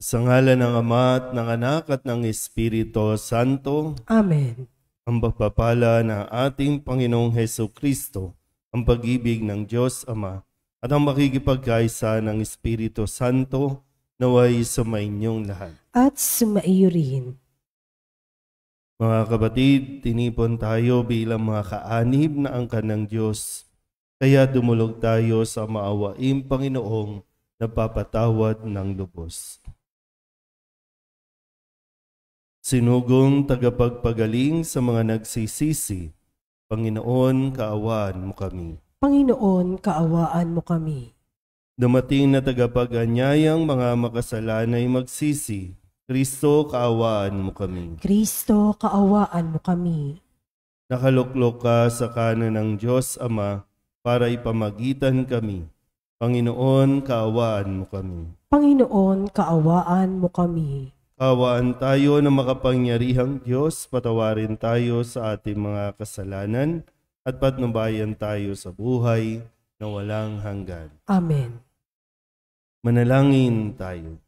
Sa ngalan ng Ama at ng Anak at ng Espiritu Santo. Amen. Ang pagpapala ng ating Panginoong Hesukristo, ang pag-ibig ng Diyos Ama, at ang makikipagkaisa ng Espiritu Santo naway sumainyong lahat. At sumaiyo rin. Mga kapatid, tinipon tayo bilang mga kaanib na angkan ng Diyos. Kaya dumulog tayo sa maawaing Panginoong napapatawad ng lubos. Sinugong tagapagpagaling sa mga nagsisisi, Panginoon, kaawaan mo kami. Panginoon, kaawaan mo kami. Dumating na tagapag-anyayang mga makasalanay magsisi, Kristo, kaawaan mo kami. Kristo, kaawaan mo kami. Nakaluklok ka sa kanan ng Diyos Ama para ipamagitan kami. Panginoon, kaawaan mo kami. Panginoon, kaawaan mo kami. Kaawaan tayo ng makapangyarihang Diyos, patawarin tayo sa ating mga kasalanan at patnubayan tayo sa buhay na walang hanggan. Amen. Manalangin tayo.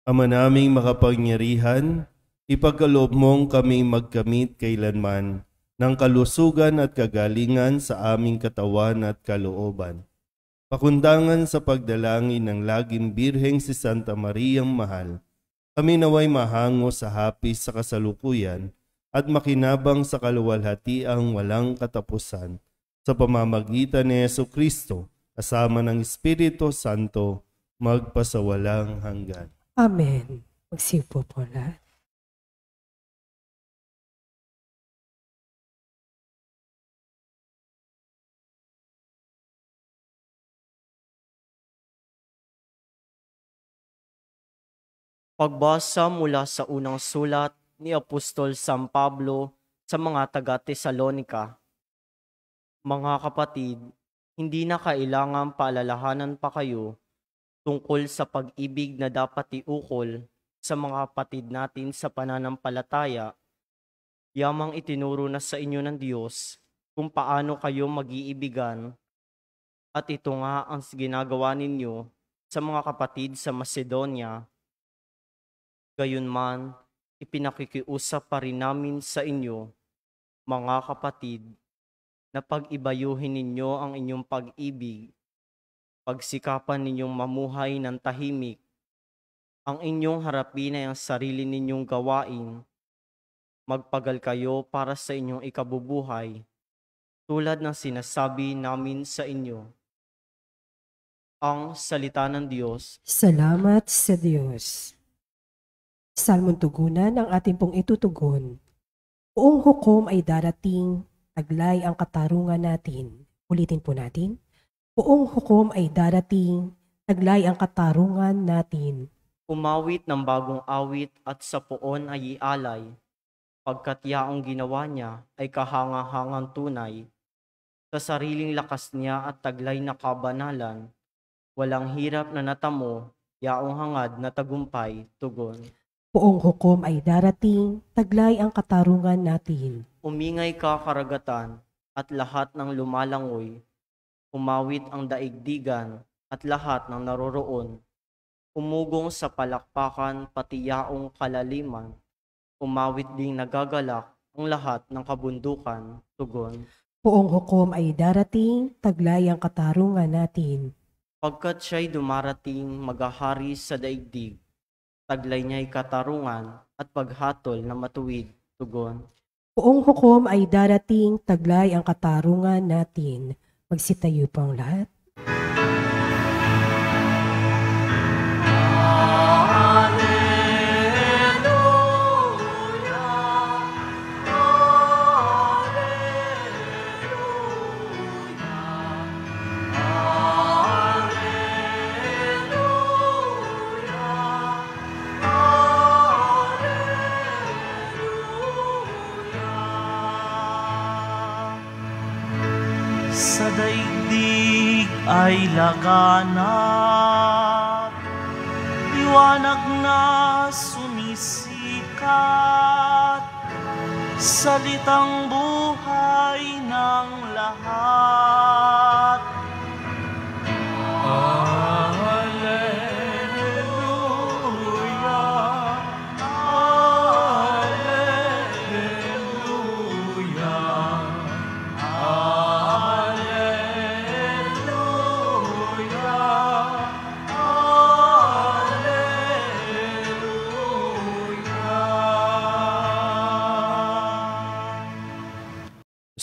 Ama naming makapangyarihan, ipagkaloob mong kami magkamit kailanman ng kalusugan at kagalingan sa aming katawan at kalooban. Pakundangan sa pagdalangin ng laging Birheng si Santa Mariang Mahal, kami naway mahango sa hapis sa kasalukuyan at makinabang sa kaluwalhatiang walang katapusan sa pamamagitan ni Jesucristo kasama ng Espiritu Santo magpasawalang hanggan. Amen. Magsipo po lahat. Pagbasa mula sa unang sulat ni Apostol San Pablo sa mga taga-Tesalonika. Mga kapatid, hindi na kailangan paalalahanan pa kayo tungkol sa pag-ibig na dapat iukol sa mga kapatid natin sa pananampalataya. Yamang itinuro na sa inyo ng Diyos kung paano kayo mag-iibigan, at ito nga ang ginagawa ninyo sa mga kapatid sa Macedonia. Gayunman, ipinakikiusap pa rin namin sa inyo, mga kapatid, na pag-ibayuhin ninyo ang inyong pag-ibig, pagsikapan ninyong mamuhay ng tahimik, ang inyong harapin ay ang sarili ninyong gawain, magpagal kayo para sa inyong ikabubuhay, tulad ng sinasabi namin sa inyo. Ang salita ng Diyos. Salamat sa Diyos. Salmon tugunan ang ating pong itutugon. Buong hukom ay darating, taglay ang katarungan natin. Ulitin po natin. Buong hukom ay darating, taglay ang katarungan natin. Umawit ng bagong awit at sa poon ay ialay, pagkat yaong ginawa niya ay kahangahangang tunay. Sa sariling lakas niya at taglay na kabanalan, walang hirap na natamo, yaong hangad na tagumpay, tugon. Buong hukom ay darating, taglay ang katarungan natin. Umingay ka karagatan at lahat ng lumalangoy. Umawit ang daigdigan at lahat ng naroroon. Umugong sa palakpakan pati yaong kalaliman. Umawit ding nagagalak ang lahat ng kabundukan, tugon. Buong hukom ay darating, taglay ang katarungan natin. Pagkat siya'y dumarating maghahari sa daigdig, taglay niya'y katarungan at paghatol na matuwid, tugon. Buong hukom ay darating, taglay ang katarungan natin. Magsitayo po ang lahat. Sa daigdig ay laganap, liwanag na sumisikat, salitang buhay ng lahat. Alleluia.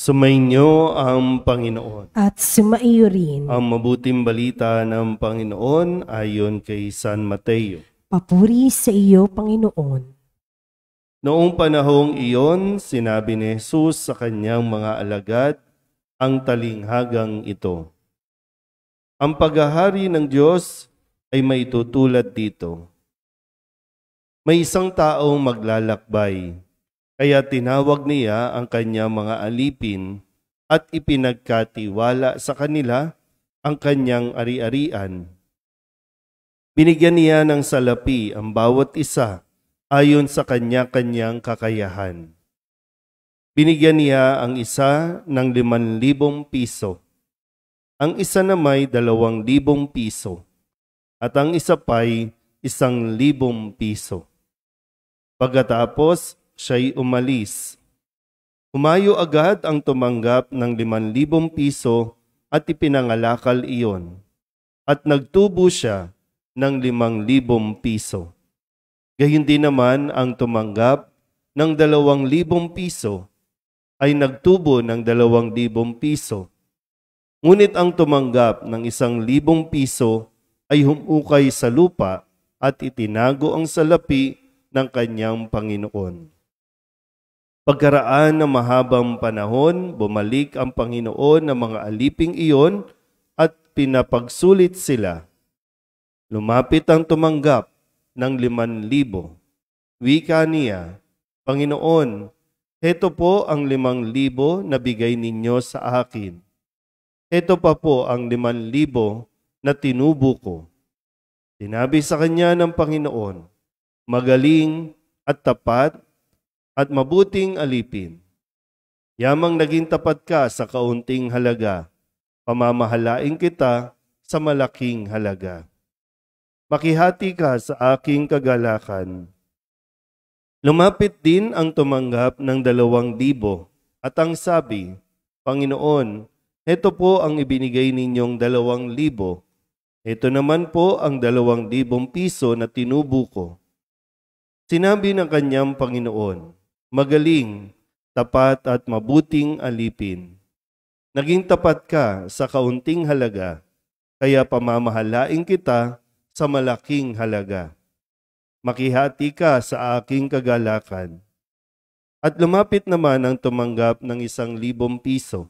Sumainyo ang Panginoon. At sumaiyo rin. Ang mabuting balita ng Panginoon ayon kay San Mateo. Papuri sa iyo, Panginoon. Noong panahong iyon, sinabi ni Jesus sa kanyang mga alagad ang talinghagang ito. Ang paghahari ng Diyos ay maitutulad dito. May isang taong maglalakbay, kaya tinawag niya ang kanyang mga alipin at ipinagkatiwala sa kanila ang kanyang ari-arian. Binigyan niya ng salapi ang bawat isa ayon sa kanya-kanyang kakayahan. Binigyan niya ang isa ng 5,000 piso, ang isa na may 2,000 piso, at ang isa pa'y 1,000 piso. Pagkatapos, siya'y umalis. Humayo agad ang tumanggap ng 5,000 piso at ipinangalakal iyon, at nagtubo siya ng 5,000 piso. Gayon din naman ang tumanggap ng 2,000 piso ay nagtubo ng 2,000 piso. Ngunit ang tumanggap ng 1,000 piso ay humukay sa lupa at itinago ang salapi ng kanyang Panginoon. Pagkaraan ng mahabang panahon, bumalik ang Panginoon ng mga aliping iyon at pinapagsulit sila. Lumapit ang tumanggap ng 5,000. Wika niya, Panginoon, heto po ang 5,000 na bigay ninyo sa akin. Heto pa po ang 5,000 na tinubo ko. Sinabi sa kanya ng Panginoon, magaling at tapat at mabuting alipin. Yamang naging tapat ka sa kaunting halaga, pamamahalain kita sa malaking halaga. Makihati ka sa aking kagalakan. Lumapit din ang tumanggap ng 2,000 at ang sabi, Panginoon, heto po ang ibinigay ninyong 2,000. Heto naman po ang 2,000 piso na tinubo ko. Sinabi ng kanyang Panginoon, magaling, tapat at mabuting alipin. Naging tapat ka sa kaunting halaga, kaya pamamahalain kita sa malaking halaga. Makihati ka sa aking kagalakan. At lumapit naman ang tumanggap ng 1,000 piso.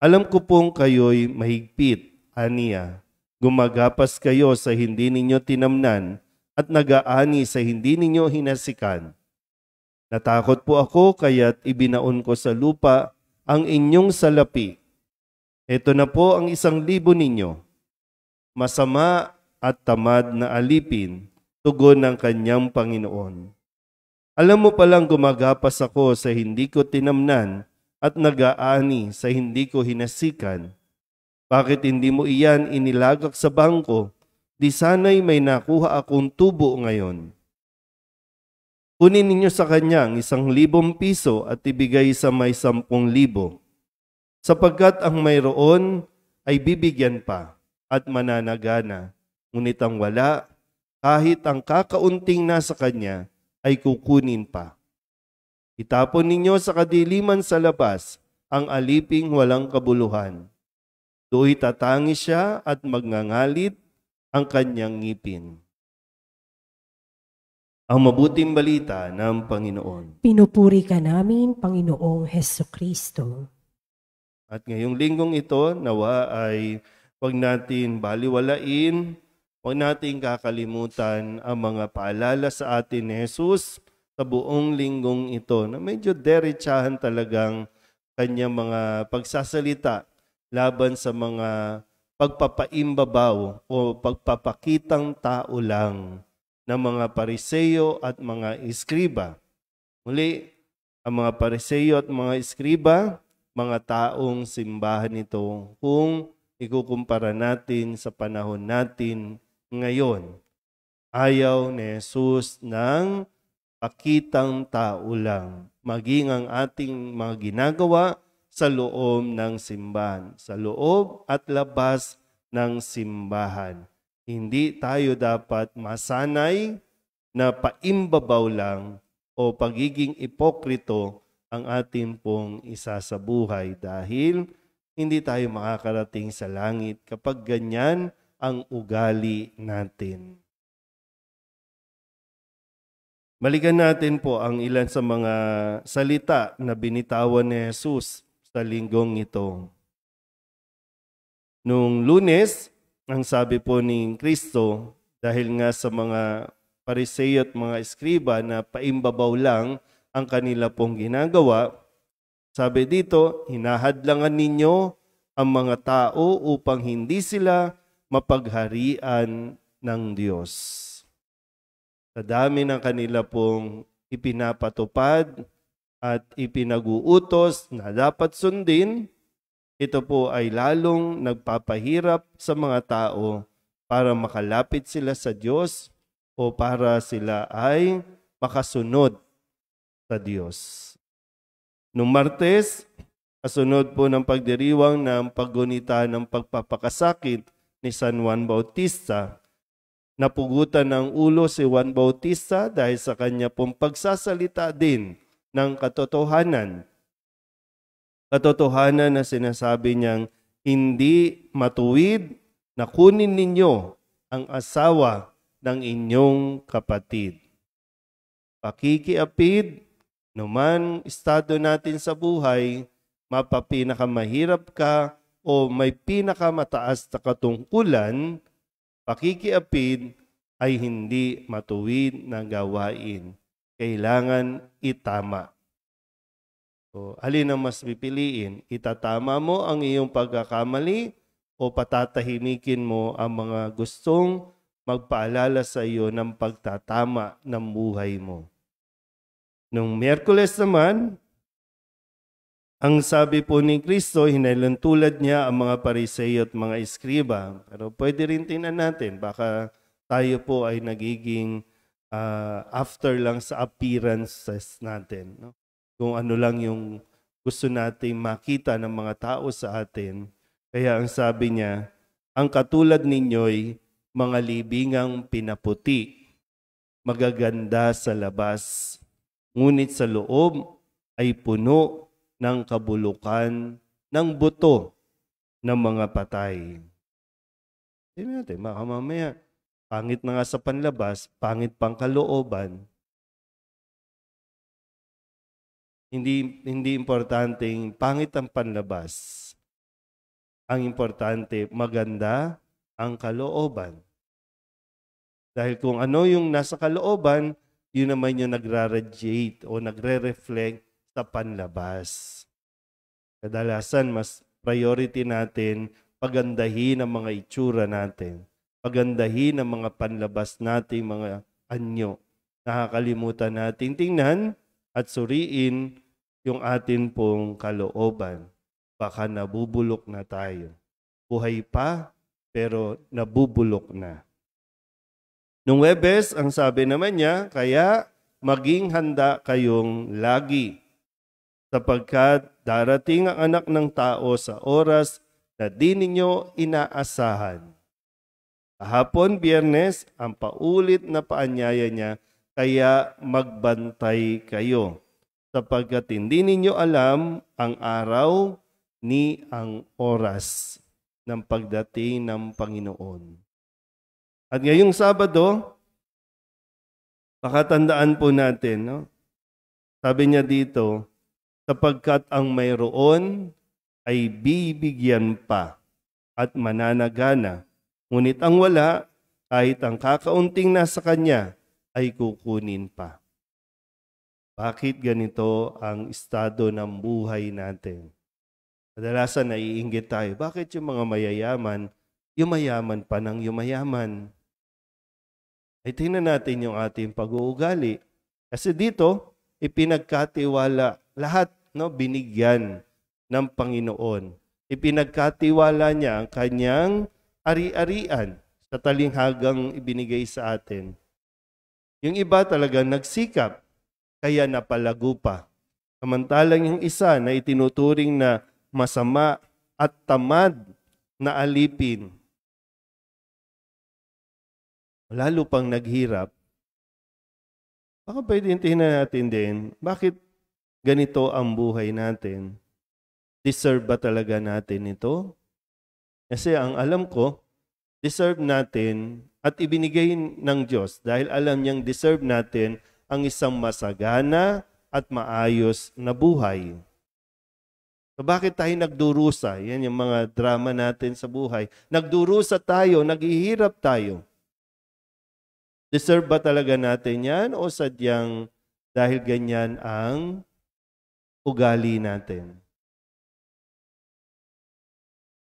Alam ko pong kayo'y mahigpit, aniya. Gumagapas kayo sa hindi ninyo tinamnan at nag-aani sa hindi ninyo hinasikan. Natakot po ako kaya't ibinaon ko sa lupa ang inyong salapi. Ito na po ang 1,000 ninyo. Masama at tamad na alipin, tugon ng kanyang Panginoon. Alam mo palang gumagapas ako sa hindi ko tinamnan at nag-aani sa hindi ko hinasikan. Bakit hindi mo iyan inilagak sa bangko? Di sana'y may nakuha akong tubo ngayon. Kunin ninyo sa kanya ang 1,000 piso at ibigay sa may 10,000, sapagkat ang mayroon ay bibigyan pa at mananagana, ngunit ang wala, kahit ang kakaunting nasa kanya, ay kukunin pa. Itapon ninyo sa kadiliman sa labas ang aliping walang kabuluhan. Do'y tatangi siya at magngangalit ang kanyang ngipin. Ang mabuting balita ng Panginoon. Pinupuri ka namin, Panginoong Hesukristo. At ngayong linggong ito, nawa ay huwag natin baliwalain, huwag natin kakalimutan ang mga paalala sa atin ni Jesus sa buong linggong ito na medyo derechahan talagang kanyang mga pagsasalita laban sa mga pagpapaimbabaw o pagpapakitang tao lang ng mga Pariseo at mga Iskriba. Muli, ang mga Pariseo at mga Iskriba, mga taong simbahan ito kung ikukumpara natin sa panahon natin ngayon. Ayaw ni Jesus ng pakitang tao lang, maging ang ating mga ginagawa sa loob ng simbahan, sa loob at labas ng simbahan. Hindi tayo dapat masanay na paimbabaw lang o pagiging ipokrito ang ating pong isasabuhay dahil hindi tayo makakarating sa langit kapag ganyan ang ugali natin. Balikan natin po ang ilan sa mga salita na binitawan ni Jesus sa linggong ito. Noong Lunes, ang sabi po ni Kristo, dahil nga sa mga Pariseo at mga eskriba na paimbabaw lang ang kanila pong ginagawa, sabi dito, hinahadlangan ninyo ang mga tao upang hindi sila mapagharian ng Diyos. Sa dami ng kanila pong ipinapatupad at ipinag-uutos na dapat sundin, ito po ay lalong nagpapahirap sa mga tao para makalapit sila sa Diyos o para sila ay makasunod sa Diyos. Noong Martes, kasunod po ng pagdiriwang ng paggunita ng pagpapakasakit ni San Juan Bautista, napugutan ng ulo si Juan Bautista dahil sa kanya pong pagsasalita din ng katotohanan. Katotohanan na sinasabi niyang hindi matuwid na kunin ninyo ang asawa ng inyong kapatid. Pakikiapid, numan estado natin sa buhay, mapapinakamahirap ka o may pinakamataas na katungkulan, pakikiapid ay hindi matuwid na gawain. Kailangan itama. So, alin ang mas pipiliin? Itatama mo ang iyong pagkakamali o patatahimikin mo ang mga gustong magpaalala sa iyo ng pagtatama ng buhay mo. Nung Miyerkules naman, ang sabi po ni Kristo, hinalantulad niya ang mga Pariseo at mga eskriba. Pero pwede rin tingnan natin, baka tayo po ay nagiging after lang sa appearances natin. No? Kung ano lang yung gusto nating makita ng mga tao sa atin. Kaya ang sabi niya, ang katulad ninyo'y mga libingang pinaputi, magaganda sa labas, ngunit sa loob ay puno ng kabulukan ng buto ng mga patay. Tingnan natin, baka mamaya, pangit na nga sa panlabas, pangit pang kalooban. Hindi importanteng pangit ang panlabas. Ang importante, maganda ang kalooban. Dahil kung ano yung nasa kalooban, yun naman yung nagra-radiate o nagre-reflect sa panlabas. Kadalasan, mas priority natin pagandahin ang mga itsura natin. Pagandahin ang mga panlabas natin, mga anyo. Nakakalimutan natin tingnan at suriin yung atin pong kalooban. Baka nabubulok na tayo. Buhay pa, pero nabubulok na. Nung Huwebes, ang sabi naman niya, kaya maging handa kayong lagi, sapagkat darating ang anak ng tao sa oras na di ninyo inaasahan. Kahapon, Biyernes, ang paulit na paanyaya niya, kaya magbantay kayo, sapagkat hindi ninyo alam ang araw ni ang oras ng pagdating ng Panginoon. At ngayong Sabado, pakatandaan po natin, no? Sabi niya dito, sapagkat ang mayroon ay bibigyan pa at mananagana, ngunit ang wala, kahit ang kakaunting nasa kanya, ay kukunin pa. Bakit ganito ang estado ng buhay natin? Kadalasan naiinggit tayo, bakit yung mga mayayaman, yumayaman pa ng yumayaman? Ay tingnan natin yung ating pag-uugali. Kasi dito, ipinagkatiwala lahat, no, binigyan ng Panginoon. Ipinagkatiwala niya ang kanyang ari-arian sa talinghagang ibinigay sa atin. Yung iba talagang nagsikap, kaya napalago pa. Samantalang yung isa na itinuturing na masama at tamad na alipin, lalo pang naghirap. Baka pwede tingnan natin din, bakit ganito ang buhay natin? Deserve ba talaga natin ito? Kasi ang alam ko, deserve natin at ibinigay ng Diyos dahil alam niyang deserve natin ang isang masagana at maayos na buhay. So bakit tayo nagdurusa? Yan yung mga drama natin sa buhay. Nagdurusa tayo, naghihirap tayo. Deserve ba talaga natin yan o sadyang dahil ganyan ang ugali natin?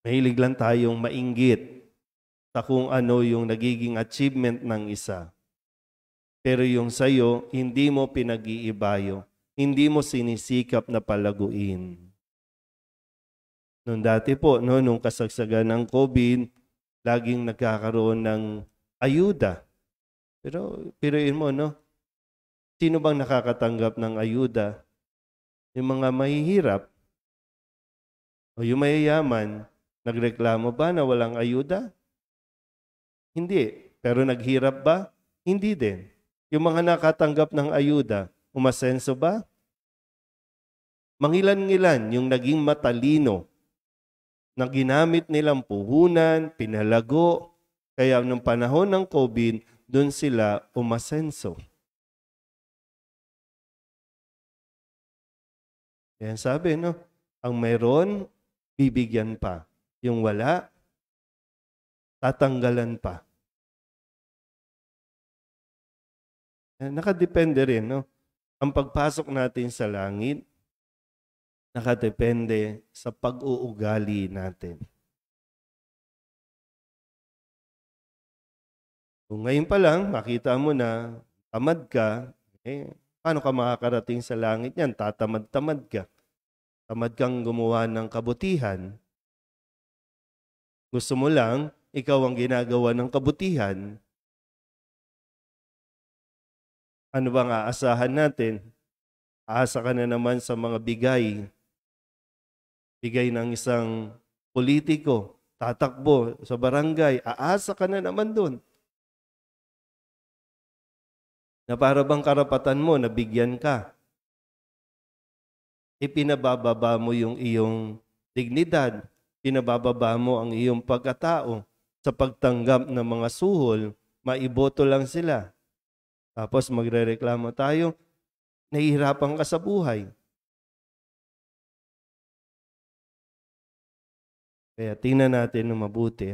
Mahilig lang tayong mainggit sa kung ano yung nagiging achievement ng isa. Pero yung sayo, hindi mo pinag-iibayo. Hindi mo sinisikap na palaguin. Noon dati po, nung kasagsagan ng COVID, laging nagkakaroon ng ayuda. Pero piruin mo, sino bang nakakatanggap ng ayuda? Yung mga mahihirap o yung mayayaman, nagreklamo ba na walang ayuda? Hindi. Pero naghirap ba? Hindi din. Yung mga nakatanggap ng ayuda, umasenso ba? Mangilan-ngilan yung naging matalino na ginamit nilang puhunan, pinalago, kaya nung panahon ng COVID, doon sila umasenso. Yan sabi, ang mayroon, bibigyan pa. Yung wala, tatanggalan pa. Nakadepende rin, ang pagpasok natin sa langit, nakadepende sa pag-uugali natin. Kung ngayon pa lang, makita mo na tamad ka, paano ka makakarating sa langit yan? Tatamad-tamad ka. Tamad kang gumawa ng kabutihan. Gusto mo lang, ikaw ang ginagawa ng kabutihan. Ano bang aasahan natin? Aasa ka na naman sa mga bigay ng isang politiko, tatakbo sa barangay, aasa ka na naman doon. Na para bang karapatan mo, nabigyan ka. Ipinabababa mo yung iyong dignidad, pinabababa mo ang iyong pagkatao sa pagtanggap ng mga suhol, maiboto lang sila. Tapos magrereklamo tayo, nahihirapan ka sa buhay. Kaya tingnan natin ng mabuti,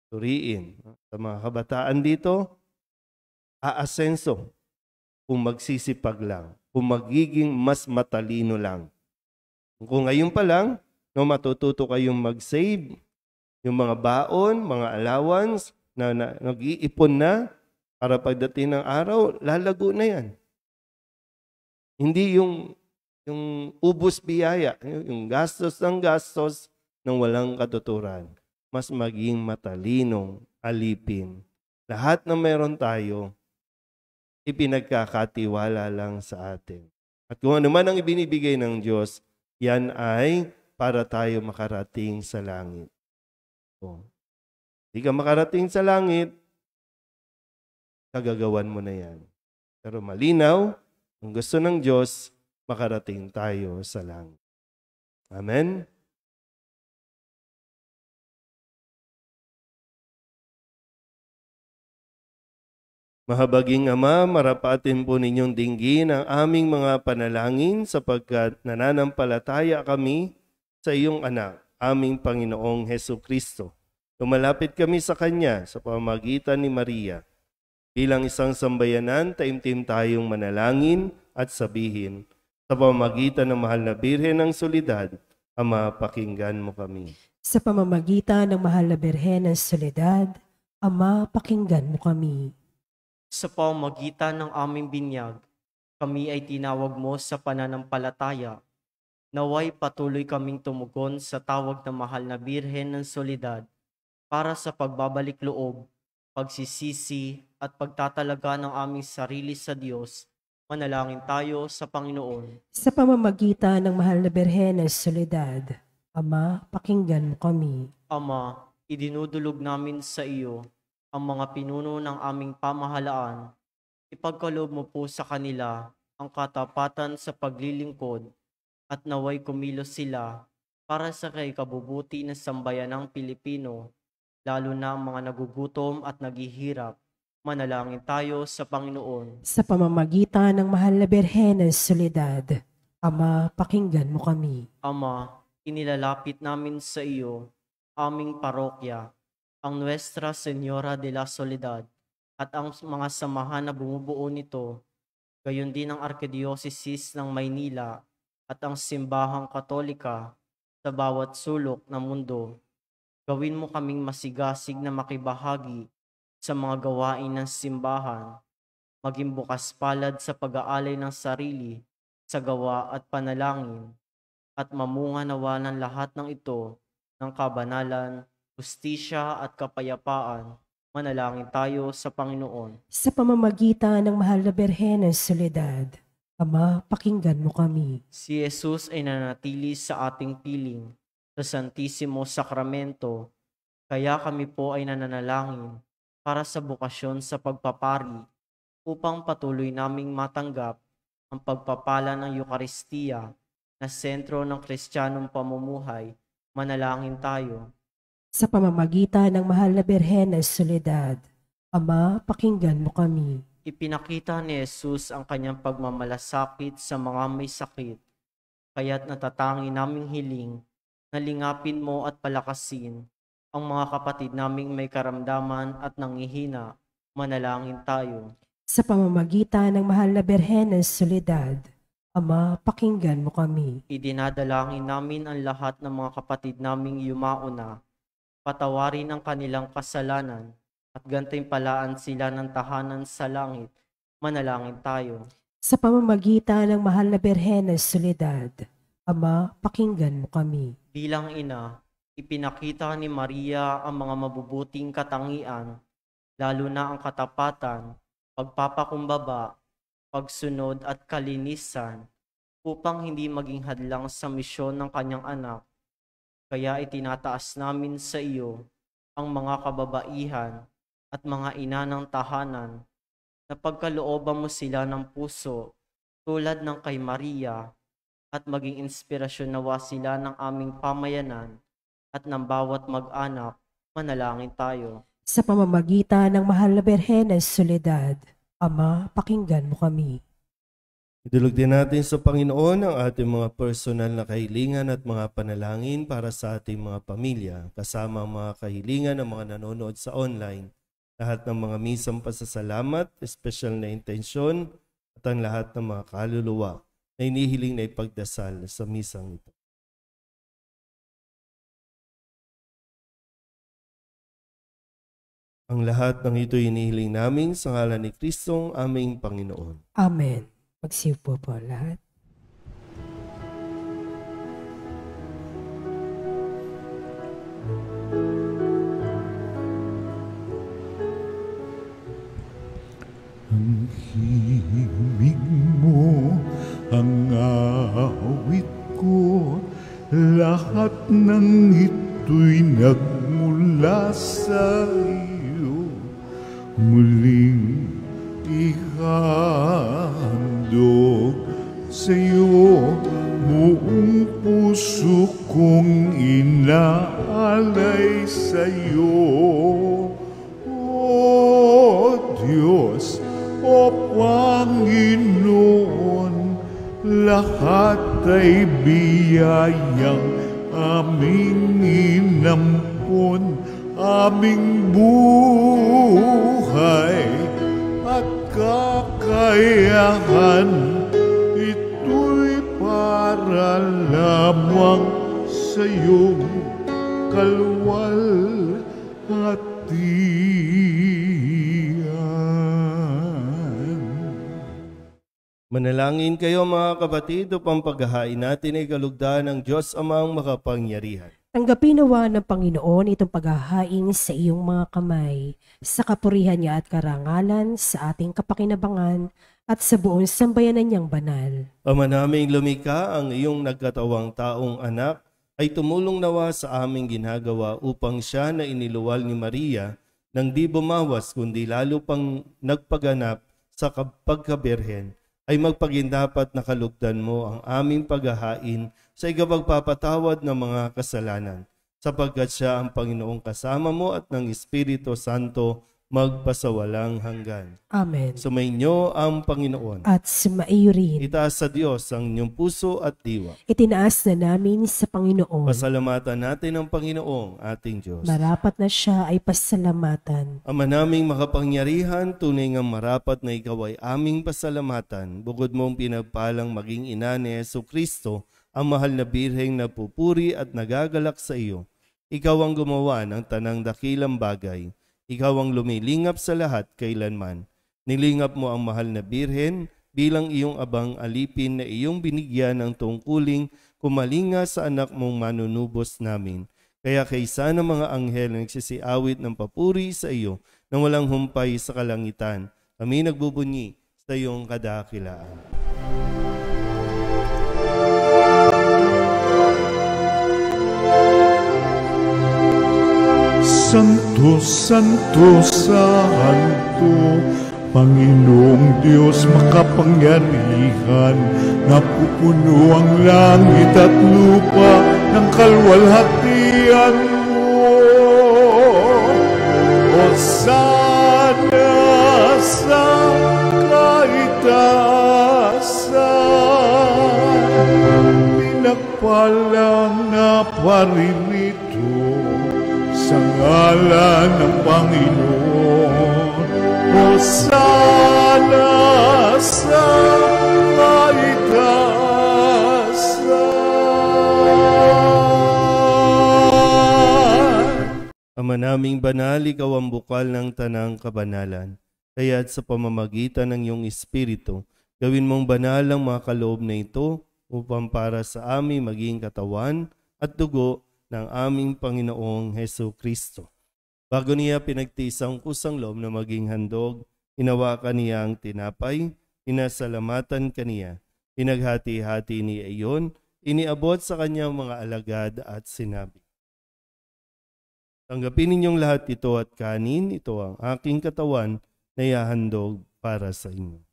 Suriin. Sa mga kabataan dito, aasenso kung magsisipag lang, kung magiging mas matalino lang. Kung ngayon pa lang, matututo kayong mag-save, yung mga baon, mga allowance na nag-iipon na para pagdating ng araw, lalago na yan. Hindi yung ubos biyaya, yung gastos ng gastos, ng walang katuturan, mas maging matalinong alipin. Lahat na meron tayo, ipinagkakatiwala lang sa atin. At kung ano man ang ibinibigay ng Diyos, yan ay para tayo makarating sa langit. Hindi ka makarating sa langit, kagagawan mo na yan. Pero malinaw, ang gusto ng Diyos, makarating tayo sa langit. Amen? Mahabaging Ama, marapatin po ninyong dinggin ang aming mga panalangin sapagkat nananampalataya kami sa iyong anak, aming Panginoong Hesukristo. Lumalapit kami sa Kanya sa pamamagitan ni Maria. Bilang isang sambayanan, taimtim tayong manalangin at sabihin, sa pamamagitan ng mahal na Birhen ng Soledad, Ama, pakinggan mo kami. Sa pamamagitan ng mahal na Birhen ng Soledad, Ama, pakinggan mo kami. Sa pamamagitan ng aming binyag, kami ay tinawag mo sa pananampalataya. Naway patuloy kaming tumugon sa tawag ng mahal na Birhen ng Soledad para sa pagbabalik loob, pagsisisi at pagtatalaga ng aming sarili sa Diyos. Manalangin tayo sa Panginoon. Sa pamamagitan ng mahal na Birhen ng Soledad, Ama, pakinggan mo kami. Ama, idinudulog namin sa iyo ang mga pinuno ng aming pamahalaan. Ipagkaloob mo po sa kanila ang katapatan sa paglilingkod at naway kumilos sila para sa kay kabubuti ng sambayan ng Pilipino, lalo na ang mga nagugutom at naghihirap. Manalangin tayo sa Panginoon. Sa pamamagitan ng mahal na Birhen ng Soledad, Ama, pakinggan mo kami. Ama, inilalapit namin sa iyo aming parokya, ang Nuestra Señora de la Soledad at ang mga samahan na bumubuo nito, gayon din ang Arkidiocese ng Maynila at ang Simbahang Katolika sa bawat sulok ng mundo. Gawin mo kaming masigasig na makibahagi sa mga gawain ng simbahan, maging bukas palad sa pag-aalay ng sarili sa gawa at panalangin, at mamunga nawa ng lahat ng ito ng kabanalan, hustisya at kapayapaan. Manalangin tayo sa Panginoon. Sa pamamagitan ng mahal na Birhen ng Soledad, Ama, pakinggan mo kami. Si Jesus ay nanatili sa ating piling sa Santisimo Sakramento, kaya kami po ay nananalangin para sa bukasyon sa pagpapari upang patuloy naming matanggap ang pagpapala ng Eukaristiya na sentro ng Kristiyanong pamumuhay. Manalangin tayo. Sa pamamagitan ng mahal na Birhen ng Soledad, Ama, pakinggan mo kami. Ipinakita ni Jesus ang kanyang pagmamalasakit sa mga may sakit, kaya't natatangi naming hiling na lingapin mo at palakasin ang mga kapatid naming may karamdaman at nanghihina. Manalangin tayo. Sa pamamagitan ng mahal na Birhen ng Soledad, Ama, pakinggan mo kami. Idinadalangin namin ang lahat ng mga kapatid naming yumauna, patawarin ang kanilang kasalanan, at gantimpalaan sila ng tahanan sa langit. Manalangin tayo. Sa pamamagitan ng mahal na Birhen ng Soledad, Ama, pakinggan mo kami. Bilang ina, ipinakita ni Maria ang mga mabubuting katangian, lalo na ang katapatan, pagpapakumbaba, pagsunod at kalinisan, upang hindi maging hadlang sa misyon ng kanyang anak. Kaya itinataas namin sa iyo ang mga kababaihan at mga ina ng tahanan, na pagkalooban mo sila ng puso tulad ng kay Maria, at maging inspirasyon nawa sila ng aming pamayanan at ng bawat mag-anak. Manalangin tayo. Sa pamamagitan ng mahal na Birhen ng Soledad, Ama, pakinggan mo kami. Idulog din natin sa Panginoon ang ating mga personal na kahilingan at mga panalangin para sa ating mga pamilya, kasama ang mga kahilingan ng mga nanonood sa online, lahat ng mga misang pasasalamat, espesyal na intensyon, at ang lahat ng mga kaluluwa na inihiling na ipagdasal sa misang ito. Ang lahat ng ito inihiling namin sa ngalan ni Kristong aming Panginoon. Amen. Magsiupo po lahat. Ang himig mo, ang awit ko, lahat ng ito'y nagmula sa iyo. Muling ihandog sa iyo, buong puso kong inaalay sa iyo. O Diyos, o Panginoon, lahat ay biyayang aming inampon, aming buhay at kakayahan. Ito'y para lamang sa iyong kalwalhatian. Manalangin kayo mga kapatid upang paghahain natin ay kalugdan ng Diyos Amang makapangyarihan. Tanggapin nawa ng Panginoon itong paghahain sa iyong mga kamay, sa kapurihan niya at karangalan, sa ating kapakinabangan, at sa buong sambayanan niyang banal. Ama naming lumikha, ang iyong nagkatawang taong anak ay tumulong nawa sa aming ginagawa upang siya na iniluwal ni Maria nang di bumawas kundi lalo pang nagpaganap sa pagkabirhen ay magpagindapat na kalugdan mo ang aming paghahain sa ikapagpapatawad ng mga kasalanan, sapagkat siya ang Panginoong kasama mo at ng Espiritu Santo magpasawalang hanggan. Amen. Sumainyo ang Panginoon. At sumaiyo rin. Itaas sa Diyos ang inyong puso at diwa. Itinaas na namin sa Panginoon. Pasalamatan natin ang Panginoong ating Diyos. Marapat na siya ay pasalamatan. Ama naming makapangyarihan, tunay ngang marapat na ikaw ay aming pasalamatan. Bukod mong pinagpalang maging ina ni Jesucristo, ang mahal na birheng napupuri at nagagalak sa iyo. Ikaw ang gumawa ng tanang dakilang bagay. Ikaw ang lumilingap sa lahat kailanman. Nilingap mo ang mahal na birhen bilang iyong abang alipin na iyong binigyan ng tungkuling kumalinga sa anak mong manunubos namin. Kaya kaysa ng mga anghel na nagsisiawit ng papuri sa iyo nang walang humpay sa kalangitan, kami nagbubunyi sa iyong kadakilaan. Santo, Santo, Santo, Panginoong Diyos makapangyarihan, napupuno ang langit at lupa ng kalwalhatian mo. Hosana sa kaitaasan, pinagpalang na paririto sa ngalan ng Panginoon. Hosana sa kaitaasan. Ama naming banal, ikaw ang bukal ng tanang kabanalan. Kaya't sa pamamagitan ng iyong Espiritu, gawin mong banal ang mga kaloob na ito upang para sa amin maging katawan at dugo ng aming Panginoong Jesucristo. Bago niya pinagtiis ang kusang loob na maging handog, hinawakan niya ang tinapay, pinasalamatan kaniya, pinaghati-hati niya iyon, iniabot sa kanyang mga alagad at sinabi, tanggapin ninyong lahat ito at kanin, ito ang aking katawan na ihahandog para sa inyo.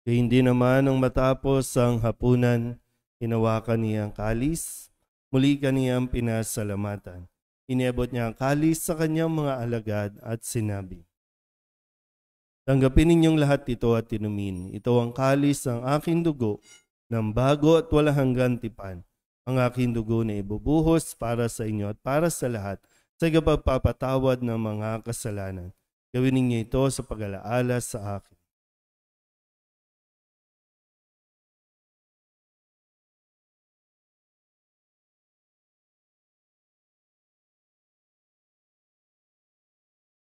Kaya hindi naman nang matapos ang hapunan, hinawakan niya ang kalis, muli kaniyang pinasalamatan. Iniabot niya ang kalis sa kanyang mga alagad at sinabi, tanggapin ninyong lahat ito at inumin. Ito ang kalis ng aking dugo, ng bago at walang hanggang tipan. Ang aking dugo na ibubuhos para sa inyo at para sa lahat sa ikapagpapatawad ng mga kasalanan. Gawin ninyo ito sa pag-alaala sa akin.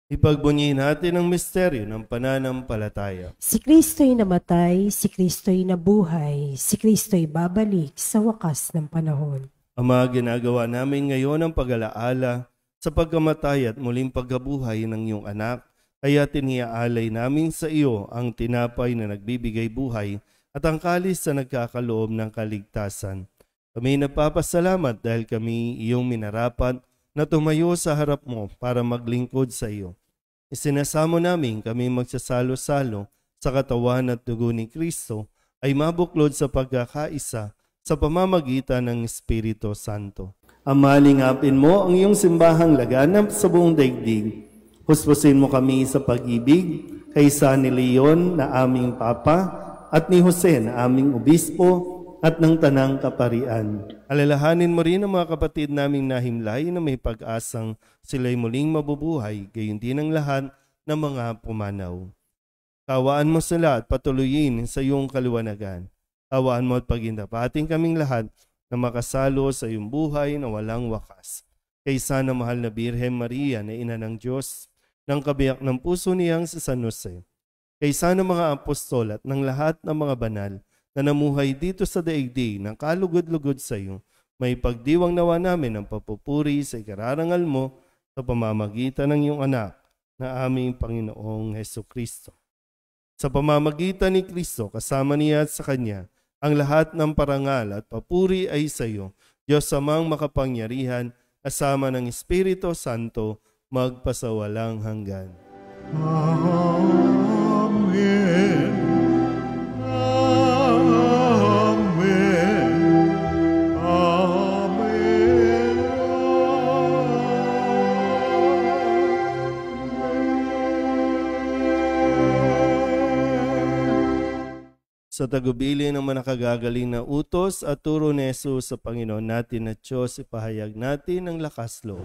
Ipagbunyi natin ang misteryo ng pananampalataya. Si Kristo'y namatay, si Kristo'y nabuhay, si Kristo'y babalik sa wakas ng panahon. Ama, ginagawa namin ngayon ang pag-alaala sa pagkamatay at muling pagkabuhay ng iyong anak, kaya tiniaalay namin sa iyo ang tinapay na nagbibigay buhay at ang kalis na nagkakaloob ng kaligtasan. Kami nagpapasalamat dahil kami iyong minarapat na tumayo sa harap mo para maglingkod sa iyo. Isinasamo namin kami magsasalo-salo sa katawan at dugo ni Kristo ay mabuklod sa pagkakaisa sa pamamagitan ng Espiritu Santo. Ama, lingapin mo ang iyong simbahang laganap sa buong daigdig. Huspusin mo kami sa pag-ibig kaysa ni Leon na aming Papa at ni Jose na aming Obispo at ng Tanang Kaparian. Alalahanin mo rin ang mga kapatid naming nahimlay na may pag-asang sila'y muling mabubuhay, gayon din ang lahat ng mga pumanaw. Kawaan mo sila at patuloyin sa iyong kaliwanagan. Kawaan mo at pagindapating kaming lahat na makasalo sa iyong buhay na walang wakas. Kaysa na mahal na Birhen Maria na ina ng Diyos, ng kabiyak ng puso niyang si San Jose. Kaysa ng mga apostol at ng lahat ng mga banal na namuhay dito sa daigdig ng kalugod-lugod sa iyo, may pagdiwang nawa namin ang papupuri sa ikararangal mo sa pamamagitan ng iyong anak na aming Panginoong Jesucristo. Sa pamamagitan ni Kristo, kasama niya at sa Kanya, ang lahat ng parangal at papuri ay sa iyo, Diyos Amang makapangyarihan, kasama ng Espiritu Santo, magpasawalang hanggan. Amen. Amen. Amen. Sa tagubili ng manakagagaling na utos at turo ni Jesus sa Panginoon natin at Diyos, ipahayag natin ang lakas loob.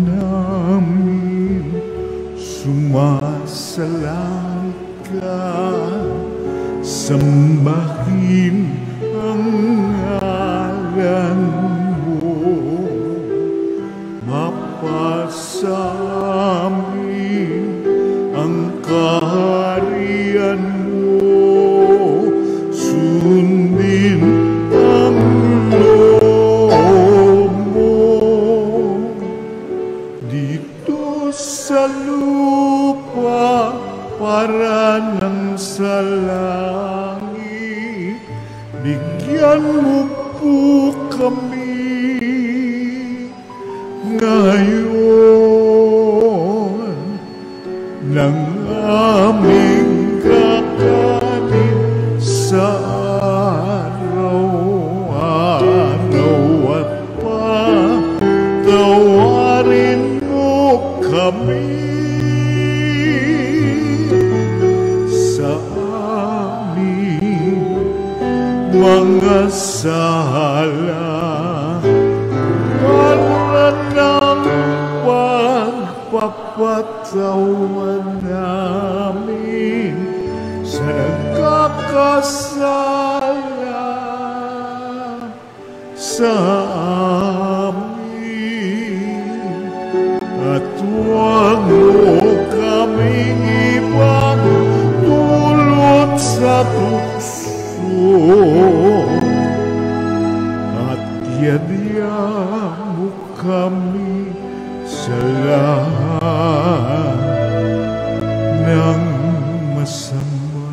Namin sumasalang ka, sambahin ang ngalan mo, mapasamin ang kaharian mo, sundin ang loob mo dito sa lupa para nang sa langit. Bigyan mo po kami ngayon ng aming kakanin sa araw-araw at patawarin mo kami sa aming mga sala, para ng pagpapatawa namin sa nagkakasala sa amin, at huwag mo kaming ipagdulot sa tukso, at yadya mo kami sa lahat ng masama.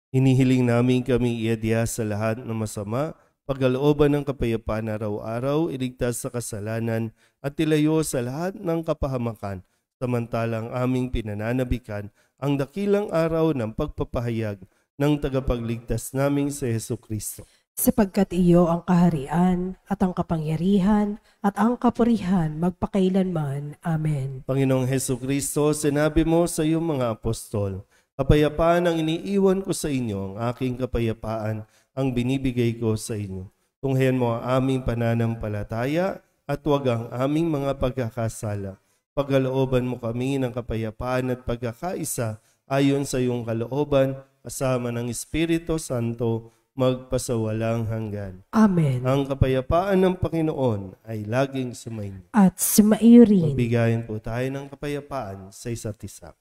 Hinihiling namin kami iadya sa lahat ng masama, pagkalooban ng kapayapaan araw-araw, iligtas sa kasalanan at ilayo sa lahat ng kapahamakan, samantalang aming pinananabikan ang dakilang araw ng pagpapahayag ng tagapagligtas naming si Jesucristo. Sapagkat iyo ang kaharian at ang kapangyarihan at ang kapurihan magpakailanman. Amen. Panginoong Jesucristo, sinabi mo sa iyong mga apostol, kapayapaan ang iniiwan ko sa inyo, ang aking kapayapaan ang binibigay ko sa inyo. Tunghayan mo ang aming pananampalataya at huwag ang aming mga pagkakasala. Pagkalooban mo kami ng kapayapaan at pagkakaisa ayon sa iyong kalooban, kasama ng Espiritu Santo, magpasawalang hanggan. Amen. Ang kapayapaan ng Panginoon ay laging sumainyo. At sumaiyo rin. Magbigayan po tayo ng kapayapaan sa isa't isa.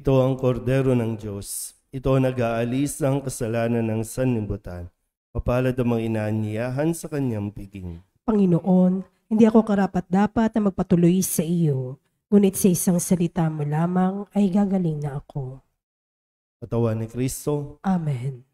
Ito ang kordero ng Diyos. Ito ang nag-aalis ng kasalanan ng sanlibutan. Mapalad ang mga inaanyayahan sa kanyang piging. Panginoon, hindi ako karapat-dapat na magpatuloy sa iyo, ngunit sa isang salita mo lamang ay gagaling na ako. Katawan ni Kristo. Amen.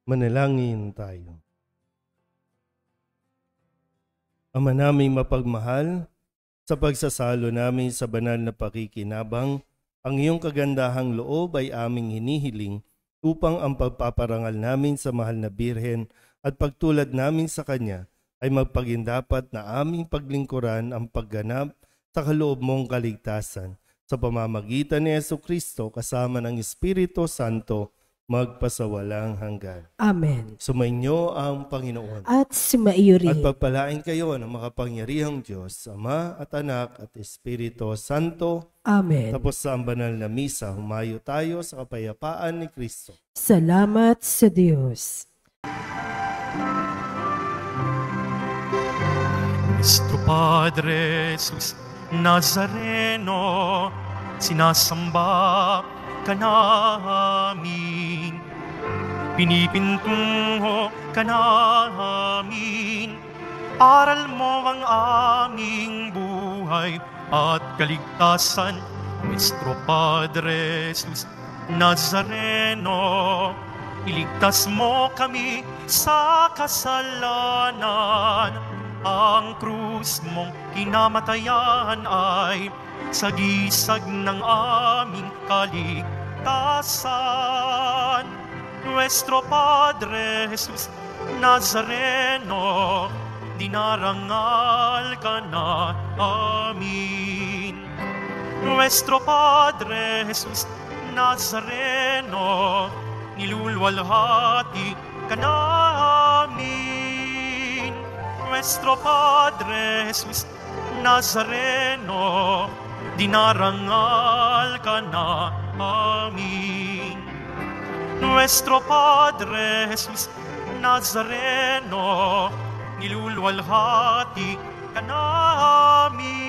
Manalangin tayo. Ama naming mapagmahal, sa pagsasalo namin sa banal na pakikinabang, ang iyong kagandahang loob ay aming hinihiling upang ang pagpaparangal namin sa mahal na Birhen at pagtulad namin sa Kanya ay magpagindapat na aming paglingkuran ang pagganap sa kaloob mong kaligtasan sa pamamagitan ni Jesucristo kasama ng Espiritu Santo magpasawalang hanggan. Amen. Sumainyo ang Panginoon. At sumaiyo rin. At pagpalain kayo ng makapangyarihang Diyos, Ama at Anak at Espiritu Santo. Amen. Tapos sa ang banal na misa, humayo tayo sa kapayapaan ni Kristo. Salamat sa Diyos. Nuestro Padre Jesus Nazareno, sinasamba ka namin, pinipintungo ka namin, aral mo ang aming buhay at kaligtasan. Nuestro Padre Jesus Nazareno, iligtas mo kami sa kasalanan. Ang krus mong kinamatayan ay sagisag ng aming kaligtasan. Nuestro Padre Jesus Nazareno, dinarangal ka na amin. Nuestro Padre Jesus Nazareno, nilulwalhati ka namin. Nuestro Padre Jesus Nazareno, dinarangal ka na amin. Nuestro Padre Jesus Nazareno, nilulwalhati ka namin.